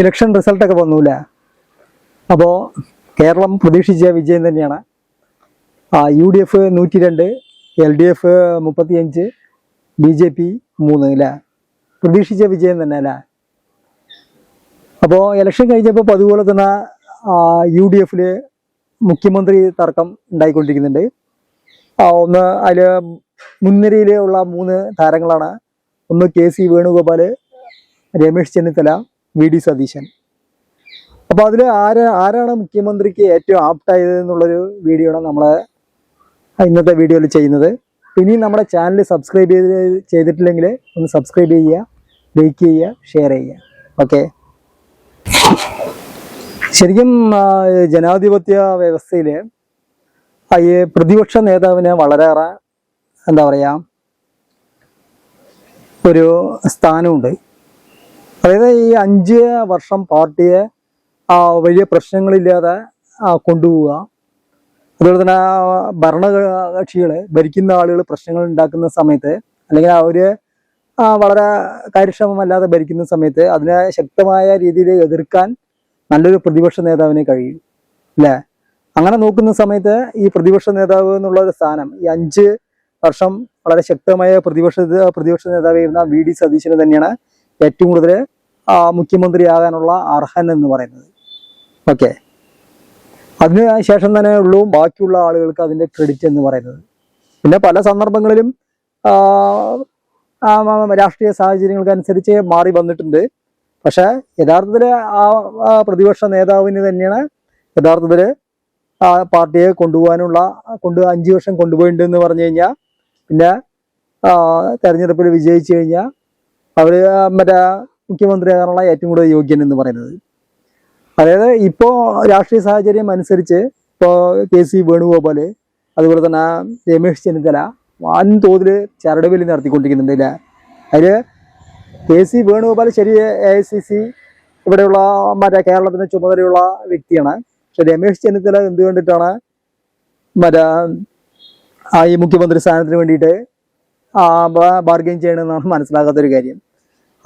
Election റിസൾട്ടൊക്കെ വന്നില്ല. അപ്പോൾ കേരളം പ്രതീക്ഷിച്ച വിജയം തന്നെയാണ്. UDF 102, LDF 35, BJP 3 അല്ലേ? പ്രതീക്ഷിച്ച വിജയം തന്നെ അല്ലേ? അപ്പോൾ ഇലക്ഷൻ കഴിഞ്ഞപ്പോൾ അതുപോലെ തന്നെ UDF മുഖ്യമന്ത്രി തർക്കം ഉണ്ടായിക്കൊണ്ടിരിക്കുന്നുണ്ട്. ഒന്ന് അതിൽ മുൻനിരയിലുള്ള 3 താരങ്ങളാണ്. ഒന്ന് KC വേണുഗോപാൽ, രമേശ് ചെന്നിത്തല, VD സതീശൻ. അപ്പോൾ അതിൽ ആരാണ് മുഖ്യമന്ത്രിക്ക് ഏറ്റവും ആപ്റ്റായത് എന്നുള്ളൊരു വീഡിയോ ആണ് നമ്മളെ ഇന്നത്തെ വീഡിയോയിൽ ചെയ്യുന്നത്. ഇനി നമ്മുടെ ചാനൽ സബ്സ്ക്രൈബ് ചെയ്തിട്ടില്ലെങ്കിൽ ഒന്ന് സബ്സ്ക്രൈബ് ചെയ്യുക, ലൈക്ക് ചെയ്യുക, ഷെയർ ചെയ്യുക. ഓക്കെ. ശരിക്കും ജനാധിപത്യ വ്യവസ്ഥയിൽ ഈ പ്രതിപക്ഷ നേതാവിന് വളരെയേറെ എന്താ പറയുക ഒരു സ്ഥാനമുണ്ട്. അതായത് ഈ 5 വർഷം പാർട്ടിയെ വലിയ പ്രശ്നങ്ങളില്ലാതെ കൊണ്ടുപോവുക. അതുപോലെ തന്നെ ഭരണകക്ഷികൾ, ഭരിക്കുന്ന ആളുകൾ പ്രശ്നങ്ങൾ ഉണ്ടാക്കുന്ന സമയത്ത്, അല്ലെങ്കിൽ അവർ വളരെ കാര്യക്ഷമമല്ലാതെ ഭരിക്കുന്ന സമയത്ത് അതിനെ ശക്തമായ രീതിയിൽ എതിർക്കാൻ നല്ലൊരു പ്രതിപക്ഷ നേതാവിനെ കഴിയും അല്ലേ? അങ്ങനെ നോക്കുന്ന സമയത്ത് ഈ പ്രതിപക്ഷ നേതാവ് എന്നുള്ള ഒരു സ്ഥാനം ഈ 5 വർഷം വളരെ ശക്തമായ പ്രതിപക്ഷ നേതാവായിരുന്ന VD സതീശന് തന്നെയാണ് ഏറ്റവും കൂടുതൽ മുഖ്യമന്ത്രിയാകാനുള്ള അർഹൻ എന്ന് പറയുന്നത്. ഓക്കെ. അതിന് ശേഷം തന്നെ ഉള്ളൂ ബാക്കിയുള്ള ആളുകൾക്ക് അതിൻ്റെ ക്രെഡിറ്റ് എന്ന് പറയുന്നത്. പിന്നെ പല സന്ദർഭങ്ങളിലും രാഷ്ട്രീയ സാഹചര്യങ്ങൾക്കനുസരിച്ച് മാറി വന്നിട്ടുണ്ട്. പക്ഷെ യഥാർത്ഥത്തിൽ പ്രതിപക്ഷ നേതാവിന് തന്നെയാണ് യഥാർത്ഥത്തിൽ പാർട്ടിയെ കൊണ്ടുപോകാനുള്ള 5 വർഷം കൊണ്ടുപോയിട്ടുണ്ടെന്ന് പറഞ്ഞു കഴിഞ്ഞാൽ പിന്നെ തെരഞ്ഞെടുപ്പിൽ വിജയിച്ചു കഴിഞ്ഞാൽ അവർ മുഖ്യമന്ത്രിയാകാനുള്ള ഏറ്റവും കൂടുതൽ യോഗ്യൻ എന്ന് പറയുന്നത്. അതായത് ഇപ്പോൾ രാഷ്ട്രീയ സാഹചര്യം അനുസരിച്ച് ഇപ്പോൾ KC വേണുഗോപാൽ, അതുപോലെ തന്നെ രമേശ് ചെന്നിത്തല വൻതോതിൽ ചരടുവലി നടത്തിക്കൊണ്ടിരിക്കുന്നുണ്ട് അല്ലേ? അതിൽ KC വേണുഗോപാൽ ശരി AICC ഇവിടെയുള്ള കേരളത്തിന് ചുമതലയുള്ള വ്യക്തിയാണ്. പക്ഷെ രമേശ് ചെന്നിത്തല എന്ത് കണ്ടിട്ടാണ് ഈ മുഖ്യമന്ത്രി സ്ഥാനത്തിന് വേണ്ടിയിട്ട് ബാർഗെയിൻ ചെയ്യണമെന്നാണ് മനസ്സിലാകാത്തൊരു കാര്യം.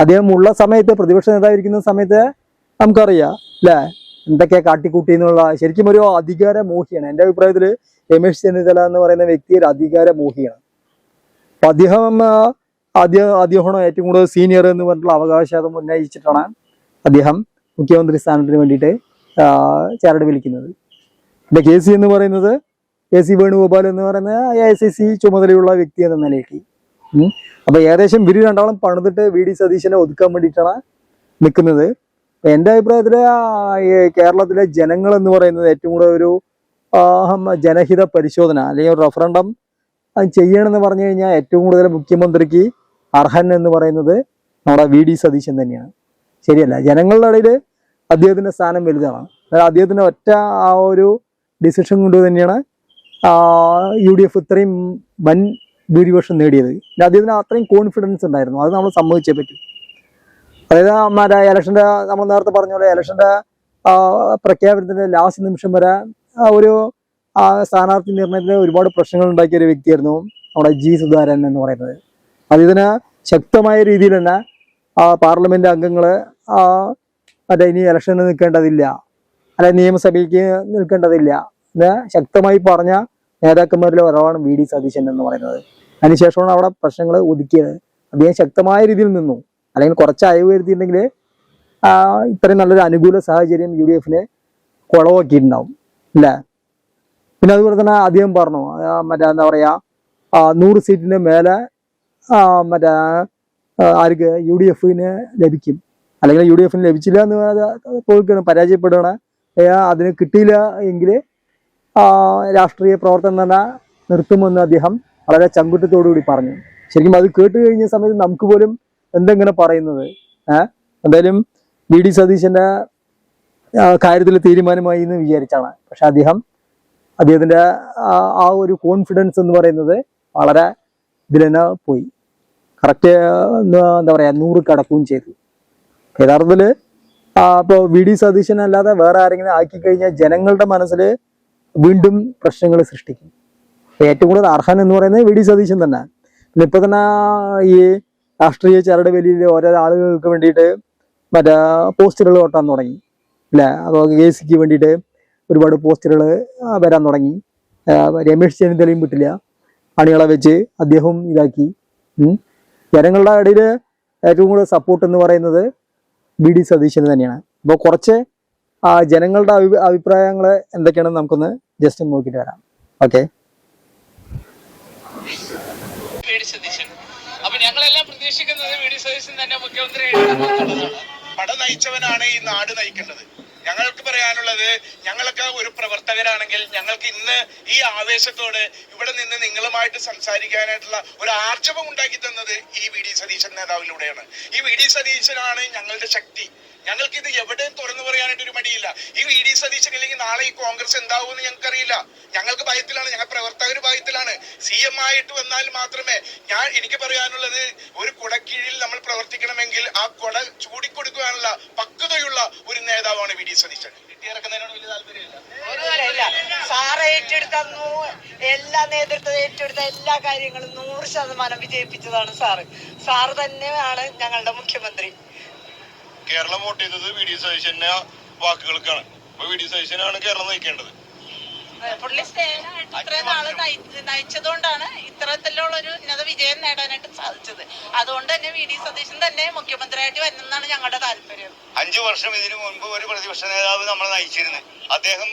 അദ്ദേഹം ഉള്ള സമയത്ത്, പ്രതിപക്ഷ നേതാവിരിക്കുന്ന സമയത്ത് നമുക്കറിയാം അല്ലേ എന്തൊക്കെയാ കാട്ടിക്കൂട്ടി എന്നുള്ള. ശരിക്കും ഒരു അധികാര മോഹിയാണ്. എൻ്റെ അഭിപ്രായത്തിൽ രമേശ് ചെന്നിത്തല എന്ന് പറയുന്ന വ്യക്തി ഒരു അധികാര മോഹിയാണ്. അപ്പൊ അദ്ദേഹമാണ് ഏറ്റവും കൂടുതൽ സീനിയർ എന്ന് പറഞ്ഞിട്ടുള്ള അവകാശം ഉന്നയിച്ചിട്ടാണ് അദ്ദേഹം മുഖ്യമന്ത്രി സ്ഥാനത്തിന് വേണ്ടിയിട്ട് ചരട് വലിക്കുന്നത്. പിന്നെ KC വേണുഗോപാൽ എന്ന് പറയുന്ന AICC ചുമതലയുള്ള വ്യക്തി എന്ന നിലയ്ക്ക് അപ്പൊ ഏകദേശം ഇവര് രണ്ടാളും പണിതിട്ട് VD സതീശനെ ഒതുക്കാൻ വേണ്ടിയിട്ടാണ് നിൽക്കുന്നത്. എൻ്റെ അഭിപ്രായത്തില് കേരളത്തിലെ ജനങ്ങൾ എന്ന് പറയുന്നത് ഏറ്റവും കൂടുതൽ ഒരു ജനഹിത പരിശോധന അല്ലെങ്കിൽ ഒരു റഫറൻഡം ചെയ്യണമെന്ന് പറഞ്ഞു കഴിഞ്ഞാൽ ഏറ്റവും കൂടുതൽ മുഖ്യമന്ത്രിക്ക് അർഹൻ എന്ന് പറയുന്നത് നമ്മുടെ VD സതീശൻ തന്നെയാണ്. ശരിയല്ല? ജനങ്ങളുടെ ഇടയിൽ അദ്ദേഹത്തിന്റെ സ്ഥാനം വലുതാണ്. അതായത് അദ്ദേഹത്തിന്റെ ഒറ്റ ഒരു ഡിസിഷൻ കൊണ്ട് തന്നെയാണ് UDF ഇത്രയും വൻ ഭൂരിപക്ഷം നേടിയത്. അദ്ദേഹത്തിന് അത്രയും കോൺഫിഡൻസ് ഉണ്ടായിരുന്നു. അത് നമ്മൾ സമ്മതിച്ചേ പറ്റും. അതായത് ഇലക്ഷന്റെ നമ്മൾ നേരത്തെ പറഞ്ഞ പോലെ ഇലക്ഷന്റെ പ്രഖ്യാപനത്തിന്റെ ലാസ്റ്റ് നിമിഷം വരെ ഒരു സ്ഥാനാർത്ഥി നിർണയത്തിന് ഒരുപാട് പ്രശ്നങ്ങൾ ഉണ്ടാക്കിയ ഒരു വ്യക്തിയായിരുന്നു നമ്മുടെ G സുധാകരൻ എന്ന് പറയുന്നത്. അതിന് ശക്തമായ രീതിയിൽ തന്നെ പാർലമെന്റ് അംഗങ്ങള് ഇനി ഇലക്ഷന് നിൽക്കേണ്ടതില്ല, അല്ലെ നിയമസഭയ്ക്ക് നിൽക്കേണ്ടതില്ല എന്ന് ശക്തമായി പറഞ്ഞ നേതാക്കന്മാരിൽ ഒരാളാണ് VD സതീശൻ എന്ന് പറയുന്നത്. അതിനുശേഷമാണ് അവിടെ പ്രശ്നങ്ങൾ ഒതുക്കിയത്. അദ്ദേഹം ശക്തമായ രീതിയിൽ നിന്നു. അല്ലെങ്കിൽ കുറച്ച് അയവ് വരുത്തിയിട്ടുണ്ടെങ്കിൽ ഇത്രയും നല്ലൊരു അനുകൂല സാഹചര്യം UDFന് കുളവാക്കിയിട്ടുണ്ടാവും അല്ലേ? പിന്നെ അതുപോലെ തന്നെ അദ്ദേഹം പറഞ്ഞു എന്താ പറയാ 100 സീറ്റിന് മേലെ ആർക്ക് UDFന് ലഭിക്കും, അല്ലെങ്കിൽ UDFന് ലഭിച്ചില്ല എന്ന് തോൽക്കണം, പരാജയപ്പെടുകയാണ്. അതിന് കിട്ടിയില്ല എങ്കിൽ രാഷ്ട്രീയ പ്രവർത്തനം തന്നെ നിർത്തുമെന്ന് അദ്ദേഹം വളരെ ചങ്കുറ്റത്തോടുകൂടി പറഞ്ഞു. ശരിക്കും അത് കേട്ട് കഴിഞ്ഞ സമയത്ത് നമുക്ക് പോലും എന്തെങ്ങനെ പറയുന്നത് എന്തായാലും VD സതീശന്റെ കാര്യത്തിൽ തീരുമാനമായി എന്ന് വിചാരിച്ചാണ്. പക്ഷെ അദ്ദേഹത്തിന്റെ ഒരു കോൺഫിഡൻസ് എന്ന് പറയുന്നത് വളരെ ഇതിൽ തന്നെ പോയി. കറക്റ്റ് എന്താ പറയാ 100 കടക്കുകയും ചെയ്തു. യഥാർത്ഥത്തിൽ ഇപ്പോൾ VD സതീശൻ അല്ലാതെ വേറെ ആരെങ്കിലും ആക്കി കഴിഞ്ഞാൽ ജനങ്ങളുടെ മനസ്സിൽ വീണ്ടും പ്രശ്നങ്ങൾ സൃഷ്ടിക്കും. ഏറ്റവും കൂടുതൽ അർഹൻ എന്ന് പറയുന്നത് VD സതീശൻ തന്നെ. പിന്നെ ഇപ്പൊ തന്നെ ഈ രാഷ്ട്രീയ ചരട് വലിയിൽ ഓരോ ആളുകൾക്ക് വേണ്ടിയിട്ട് മറ്റേ പോസ്റ്ററുകൾ ഓട്ടാൻ തുടങ്ങി അല്ലേ. അപ്പോൾ കേസിക്ക് വേണ്ടിയിട്ട് ഒരുപാട് പോസ്റ്ററുകൾ വരാൻ തുടങ്ങി. രമേശ് ചെന്നിത്തലയും വിട്ടില്ല, അണികളെ വെച്ച് അദ്ദേഹവും ഇതാക്കി. ജനങ്ങളുടെ ഇടയിൽ ഏറ്റവും കൂടുതൽ സപ്പോർട്ട് എന്ന് പറയുന്നത് വി.ഡി. സതീശന് തന്നെയാണ്. അപ്പോൾ കുറച്ച് ജനങ്ങളുടെ അഭിപ്രായങ്ങൾ എന്തൊക്കെയാണെന്ന് നമുക്കൊന്ന് ജസ്റ്റ് ഒന്ന് നോക്കിയിട്ട് വരാം. ഓക്കെ. അപ്പൊ ഞങ്ങളെല്ലാം പ്രതീക്ഷിക്കുന്നത് വി.ഡി. സതീശൻ തന്നെ മുഖ്യമന്ത്രി പട നയിച്ചവനാണ് ഈ നാട് നയിക്കേണ്ടത്. ഞങ്ങൾക്ക് പറയാനുള്ളത്, ഞങ്ങളൊക്കെ ഒരു പ്രവർത്തകരാണെങ്കിൽ ഞങ്ങൾക്ക് ഇന്ന് ഈ ആവേശത്തോടെ ഇവിടെ നിന്ന് നിങ്ങളുമായിട്ട് സംസാരിക്കാനായിട്ടുള്ള ഒരു ആർജവം ഉണ്ടാക്കി തന്നത് ഈ വി.ഡി. സതീശൻ നേതാവിലൂടെയാണ്. ഈ വി.ഡി. സതീശനാണ് ഞങ്ങളുടെ ശക്തി. ഞങ്ങൾക്ക് ഇത് എവിടെയും തുറന്നു പറയാനായിട്ട് ഒരു മടിയില്ല. ഈ വി.ഡി. സതീശൻ ഇല്ലെങ്കിൽ നാളെ ഈ കോൺഗ്രസ് എന്താവുമെന്ന് ഞങ്ങൾക്കറിയില്ല. ഞങ്ങൾക്ക് ഭയത്തിലാണ്, ഞങ്ങൾ പ്രവർത്തകർ ഭയത്തിലാണ്. CM ആയിട്ട് വന്നാൽ മാത്രമേ എനിക്ക് പറയാനുള്ളത്, ഒരു കുടക്കീഴിൽ നമ്മൾ പ്രവർത്തിക്കണമെങ്കിൽ ആ കുട ചൂടിക്കൊടുക്കുവാനുള്ള പക്വതയുള്ള ഒരു നേതാവാണ് വി.ഡി. സതീശൻ. കിട്ടിയിറക്കുന്നതിനോട് വലിയ താല്പര്യമില്ല. സാറ് ഏറ്റെടുത്ത എല്ലാ നേതൃത്വം ഏറ്റെടുത്ത എല്ലാ കാര്യങ്ങളും 100% വിജയിപ്പിച്ചതാണ് സാറ്. സാറ് തന്നെയാണ് ഞങ്ങളുടെ മുഖ്യമന്ത്രി. കേരളം വോട്ട് ചെയ്തത് വി.ഡി. സതീശന്റെ വാക്കുകൾക്കാണ്. അപ്പൊ വി.ഡി. സതീശനാണ് കേരളം നയിക്കേണ്ടത്. പുള്ളി ഇത്രയും നാള് നയിച്ചതുകൊണ്ടാണ് ഇത്തരത്തിലുള്ള ഒരു ഉന്നത വിജയം നേടാനായിട്ട് സാധിച്ചത്. അതുകൊണ്ട് തന്നെ വി.ഡി. സതീശൻ തന്നെ മുഖ്യമന്ത്രിയായിട്ട് വരുന്നതാണ് ഞങ്ങളുടെ താല്പര്യം. 5 വർഷം ഇതിനു മുൻപ് ഒരു പ്രതിപക്ഷ നേതാവ് നമ്മളെ നയിച്ചിരുന്നു. അദ്ദേഹം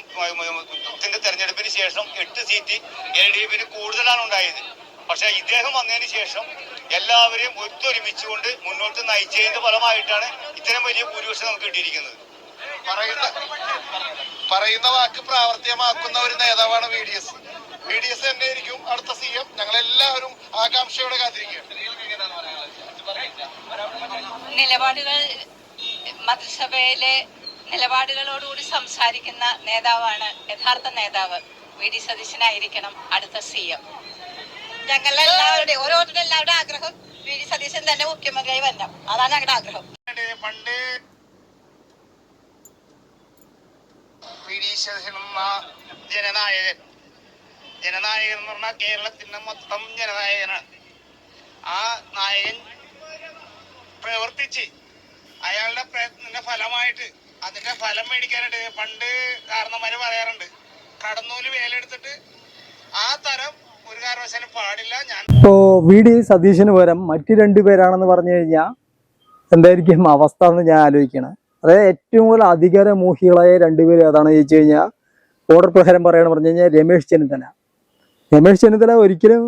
തെരഞ്ഞെടുപ്പിന് ശേഷം 8 സീറ്റ് LDFന് കൂടുതലാണ് ഉണ്ടായത്. പക്ഷെ ഇദ്ദേഹം വന്നതിന് ശേഷം എല്ലാവരെയും ഒത്തൊരുമിച്ചുകൊണ്ട് മുന്നോട്ട് നയിച്ചതിന്റെ ഫലമായിട്ടാണ് ഇത്തരം വലിയ ഭൂരിപക്ഷം നമുക്ക് കിട്ടിയിരിക്കുന്നത്. പറയുന്ന വാക്ക് പ്രാവർത്തികമാക്കുന്ന ഒരു നേതാവാണ് VDS. VDS തന്നെയായിരിക്കും അടുത്ത CM. ഞങ്ങളെല്ലാവരും ആകാംക്ഷയോടെ കാത്തിരിക്കുകയാണ്. നിലപാടുകൾ, മന്ത്രിസഭയിലെ നിലപാടുകളോടുകൂടി സംസാരിക്കുന്ന നേതാവാണ് യഥാർത്ഥ നേതാവ്. വി.ഡി. സതീശനായിരിക്കണം അടുത്ത CM. ഞങ്ങളെല്ലാവരുടെയും ഓരോരുത്തരുടെ എല്ലാവരുടെ ആഗ്രഹം വി.ഡി. സതീശൻ തന്നെ മുഖ്യമന്ത്രിയായി വരണം. അതാണ് ഞങ്ങളുടെ ആഗ്രഹം. പണ്ട് വി.ഡി. സതീശൻ ജനനായകൻ എന്ന് പറഞ്ഞാൽ കേരളത്തിന്റെ മൊത്തം ജനനായകനാണ്. ആ നായകൻ പ്രവർത്തിച്ച് അയാളുടെ പ്രയത്നത്തിന്റെ ഫലമായിട്ട് അതിന്റെ ഫലം മേടിക്കാനായിട്ട് പണ്ട് കാരണന്മാര് പറയാറുണ്ട്, കടന്നൂല് വേലെടുത്തിട്ട് ആ തരം ഒരു കാരണവശാലും പാടില്ല. ഇപ്പോ വി.ഡി. സതീശന് പകരം മറ്റു 2 പേരാണെന്ന് പറഞ്ഞു കഴിഞ്ഞാൽ എന്തായിരിക്കും അവസ്ഥ എന്ന് ഞാൻ ആലോചിക്കണം. അതായത് ഏറ്റവും കൂടുതൽ അധികാരമോഹികളായ 2 പേര് ഏതാണെന്ന് ചോദിച്ചു കഴിഞ്ഞാൽ, ഓർഡർ പ്രകാരം പറയണമെന്ന് പറഞ്ഞു കഴിഞ്ഞാൽ രമേശ് ചെന്നിത്തല ഒരിക്കലും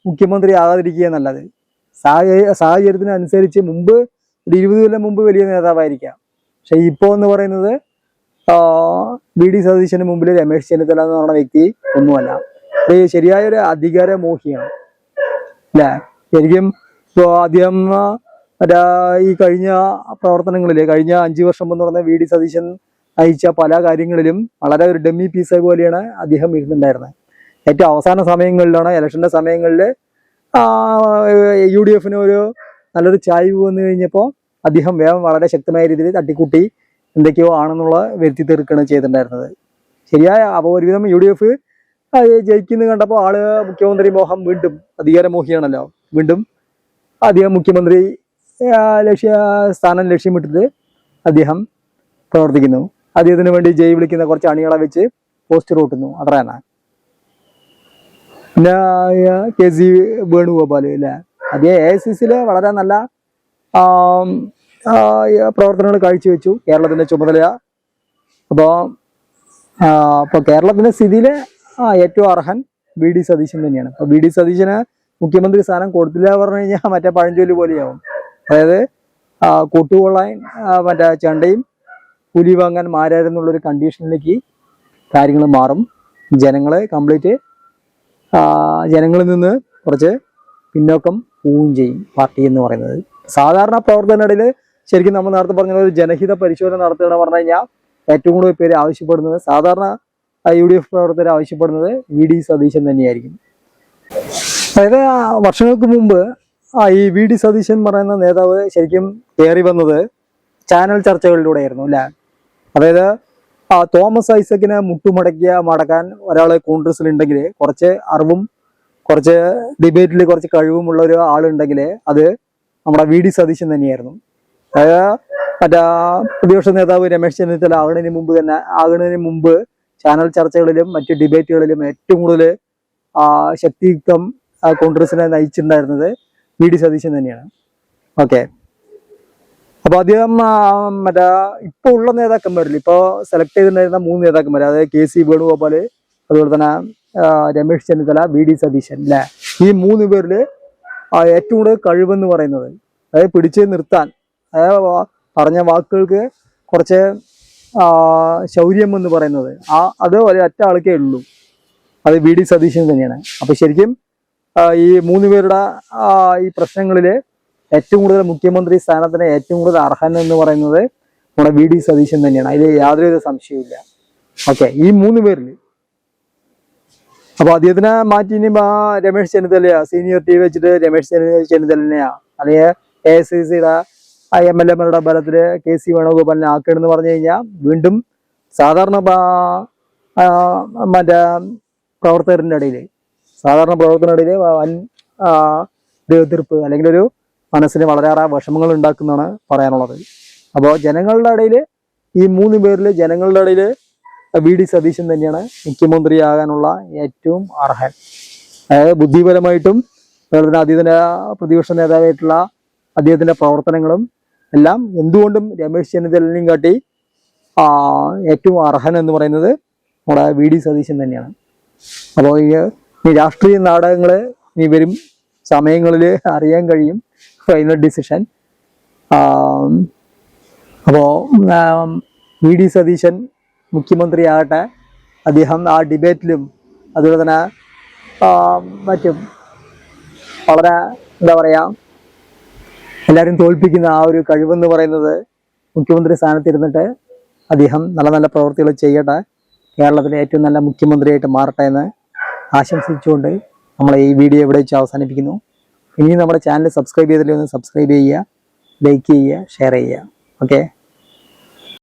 മുഖ്യമന്ത്രി ആകാതിരിക്കുക നല്ലത്. സാഹചര്യത്തിനനുസരിച്ച് മുമ്പ് ഒരു 20 കൊല്ലം മുമ്പ് വലിയ നേതാവായിരിക്കാം. പക്ഷെ ഇപ്പോൾ എന്ന് പറയുന്നത് വി.ഡി. സതീശന് മുമ്പിൽ രമേശ് ചെന്നിത്തല എന്ന് പറഞ്ഞ വ്യക്തി ഒന്നുമല്ല. ശരിയായ ഒരു അധികാരമോഹിയാണ് അല്ലേ. ശരിക്കും ഇപ്പോൾ അദ്ദേഹം ഈ കഴിഞ്ഞ പ്രവർത്തനങ്ങളിൽ കഴിഞ്ഞ 5 വർഷം എന്ന് പറഞ്ഞ വി.ഡി. സതീശൻ നയിച്ച പല കാര്യങ്ങളിലും വളരെ ഒരു ഡമ്മി പീസ് പോലെയാണ് അദ്ദേഹം ഇരുന്നുണ്ടായിരുന്നത്. ഏറ്റവും അവസാന സമയങ്ങളിലാണ്, ഇലക്ഷന്റെ സമയങ്ങളിൽ UDFന് ഒരു നല്ലൊരു ചായ്വ് വന്നു കഴിഞ്ഞപ്പോൾ അദ്ദേഹം വേഗം വളരെ ശക്തമായ രീതിയിൽ തട്ടിക്കൂട്ടി എന്തൊക്കെയോ ആണെന്നുള്ള വരുത്തി തീർക്കുകയാണ് ചെയ്തിട്ടുണ്ടായിരുന്നത്. ശരിയായ അപ്പോൾ ഒരുവിധം UDF ജയിക്കുന്നു കണ്ടപ്പോൾ ആള് മുഖ്യമന്ത്രി മോഹം വീണ്ടും അധികാരമോഹിയാണല്ലോ, വീണ്ടും അദ്ദേഹം മുഖ്യമന്ത്രി സ്ഥാനം ലക്ഷ്യമിട്ടിട്ട് അദ്ദേഹം പ്രവർത്തിക്കുന്നു. അദ്ദേഹത്തിന് വേണ്ടി ജയ് വിളിക്കുന്ന കുറച്ച് അണികളെ വെച്ച് പോസ്റ്റർ ഓട്ടുന്നു. അത്ര തന്നെ. പിന്നെ KC വേണുഗോപാൽ അല്ലേ, അദ്ദേഹം AICCയില് വളരെ നല്ല പ്രവർത്തനങ്ങൾ കാഴ്ചവെച്ചു. കേരളത്തിന്റെ ചുമതല അപ്പോൾ കേരളത്തിന്റെ സ്ഥിതിയിൽ ഏറ്റവും അർഹൻ വി.ഡി. സതീശൻ തന്നെയാണ്. അപ്പൊ വി.ഡി. സതീശന് മുഖ്യമന്ത്രി സ്ഥാനം കൊടുത്തില്ല പറഞ്ഞു കഴിഞ്ഞാൽ മറ്റേ പഴഞ്ചൊല്ലി പോലെയാവും. അതായത് കൂട്ടുകൊള്ളാൻ മറ്റേ ചെണ്ടയും കൂലി വാങ്ങാൻ മാരാരെന്നുള്ളൊരു കണ്ടീഷനിലേക്ക് കാര്യങ്ങൾ മാറും. ജനങ്ങളെ കംപ്ലീറ്റ് ജനങ്ങളിൽ നിന്ന് കുറച്ച് പിന്നോക്കം പോവുകയും ചെയ്യും പാർട്ടി എന്ന് പറയുന്നത്. സാധാരണ പ്രവർത്തനങ്ങളിൽ ശരിക്കും നമ്മൾ നേരത്തെ പറഞ്ഞ ഒരു ജനഹിത പരിശോധന നടത്തുകയെന്ന് പറഞ്ഞു കഴിഞ്ഞാൽ ഏറ്റവും കൂടുതൽ പേര് ആവശ്യപ്പെടുന്നത്, സാധാരണ UDF പ്രവർത്തകർ ആവശ്യപ്പെടുന്നത് വി.ഡി. സതീശൻ തന്നെയായിരിക്കും. അതായത് വർഷങ്ങൾക്ക് മുമ്പ് ഈ വി.ഡി. സതീശൻ പറയുന്ന നേതാവ് ശരിക്കും കയറി വന്നത് ചാനൽ ചർച്ചകളിലൂടെയായിരുന്നു അല്ലേ. അതായത് തോമസ് ഐസക്കിനെ മടക്കാൻ ഒരാൾ കോൺഗ്രസിലുണ്ടെങ്കിൽ, കുറച്ച് അറിവും കുറച്ച് ഡിബേറ്റിൽ കുറച്ച് കഴിവുമുള്ള ഒരു ആളുണ്ടെങ്കിൽ അത് നമ്മുടെ വി.ഡി. സതീശൻ തന്നെയായിരുന്നു. മറ്റേ പ്രതിപക്ഷ നേതാവ് രമേശ് ചെന്നിത്തല ആകുന്നതിന് മുമ്പ് ചാനൽ ചർച്ചകളിലും മറ്റ് ഡിബേറ്റുകളിലും ഏറ്റവും കൂടുതൽ ശക്തിയുക്തം കോൺഗ്രസിനെ നയിച്ചിട്ടുണ്ടായിരുന്നത് വി.ഡി. സതീശൻ തന്നെയാണ്. ഓക്കെ, അപ്പൊ അദ്ദേഹം മറ്റേ ഇപ്പൊ ഉള്ള നേതാക്കന്മാരിൽ ഇപ്പൊ സെലക്ട് ചെയ്തിട്ടുണ്ടായിരുന്ന 3 നേതാക്കന്മാർ, അതായത് കെ.സി. വേണുഗോപാൽ, അതുപോലെ തന്നെ രമേശ് ചെന്നിത്തല, വി.ഡി. സതീശൻ അല്ലെ, ഈ 3 പേരില് ഏറ്റവും കൂടുതൽ കഴിവെന്ന് പറയുന്നത്, അതായത് പിടിച്ച് നിർത്താൻ, അതായത് പറഞ്ഞ വാക്കുകൾക്ക് കുറച്ച് ശൗര്യം എന്ന് പറയുന്നത് അത് ഒരൊറ്റ ആൾക്കേ ഉള്ളൂ, അത് വി.ഡി. സതീശൻ തന്നെയാണ്. അപ്പൊ ശരിക്കും ഈ 3 പേരുടെ ഈ പ്രശ്നങ്ങളില് ഏറ്റവും കൂടുതൽ മുഖ്യമന്ത്രി സ്ഥാനത്തിന് ഏറ്റവും കൂടുതൽ അർഹൻ എന്ന് പറയുന്നത് നമ്മുടെ വി.ഡി. സതീശൻ തന്നെയാണ്. അതിൽ യാതൊരുവിധ സംശയവുമില്ല. ഓക്കെ, ഈ 3 പേരില് അപ്പൊ അദ്ദേഹത്തിനെ മാറ്റി ഇനി രമേശ് ചെന്നിത്തലയാ സീനിയോറിറ്റി വെച്ചിട്ട് രമേശ് ചെന്നിത്തലനെയാ അല്ലെങ്കിൽ AICCയുടെ MLA-മാരുടെ ബലത്തില് കെ.സി. വേണുഗോപാലിനെ ആക്കണമെന്ന് പറഞ്ഞു കഴിഞ്ഞാൽ വീണ്ടും സാധാരണ മറ്റേ പ്രവർത്തകരുടെ ഇടയിൽ വൻ എതിർപ്പ് അല്ലെങ്കിൽ ഒരു മനസ്സിന് വളരെയേറെ വിഷമങ്ങൾ ഉണ്ടാക്കുന്നതാണ് പറയാനുള്ളത്. അപ്പോൾ ജനങ്ങളുടെ ഇടയിൽ ഈ 3 പേരിൽ ജനങ്ങളുടെ ഇടയിൽ വി.ഡി. സതീശൻ തന്നെയാണ് മുഖ്യമന്ത്രിയാകാനുള്ള ഏറ്റവും അർഹൻ. അതായത് ബുദ്ധിപരമായിട്ടും അതുപോലെ തന്നെ അദ്ദേഹത്തിന്റെ പ്രതിപക്ഷ നേതാവായിട്ടുള്ള അദ്ദേഹത്തിന്റെ പ്രവർത്തനങ്ങളും എല്ലാം എന്തുകൊണ്ടും രമേശ് ചെന്നിത്തലനെയും കാട്ടി ഏറ്റവും അർഹൻ എന്ന് പറയുന്നത് നമ്മുടെ വി.ഡി. സതീശൻ തന്നെയാണ്. അപ്പോൾ ഈ രാഷ്ട്രീയ നാടകങ്ങള് ഇനി വരും സമയങ്ങളിൽ അറിയാൻ കഴിയും ഫൈനൽ ഡിസിഷൻ. അപ്പോൾ വി.ഡി. സതീശൻ മുഖ്യമന്ത്രിയാകട്ടെ, അദ്ദേഹം ആ ഡിബേറ്റിലും അതുപോലെ തന്നെ മറ്റും വളരെ എന്താ പറയാ എല്ലാവരും തോൽപ്പിക്കുന്ന ആ ഒരു കഴിവെന്ന് പറയുന്നത് മുഖ്യമന്ത്രി സ്ഥാനത്തിരുന്നിട്ട് അദ്ദേഹം നല്ല നല്ല പ്രവൃത്തികൾ ചെയ്യട്ടെ, കേരളത്തിലെ ഏറ്റവും നല്ല മുഖ്യമന്ത്രിയായിട്ട് മാറട്ടെ എന്ന് ആശംസിച്ചുകൊണ്ട് നമ്മൾ ഈ വീഡിയോ ഇവിടെ വെച്ച് അവസാനിപ്പിക്കുന്നു. ഇനിയും നമ്മുടെ ചാനൽ സബ്സ്ക്രൈബ് ചെയ്തില്ലെങ്കിൽ ഒന്ന് സബ്സ്ക്രൈബ് ചെയ്യുക, ലൈക്ക് ചെയ്യുക, ഷെയർ ചെയ്യുക. ഓക്കെ.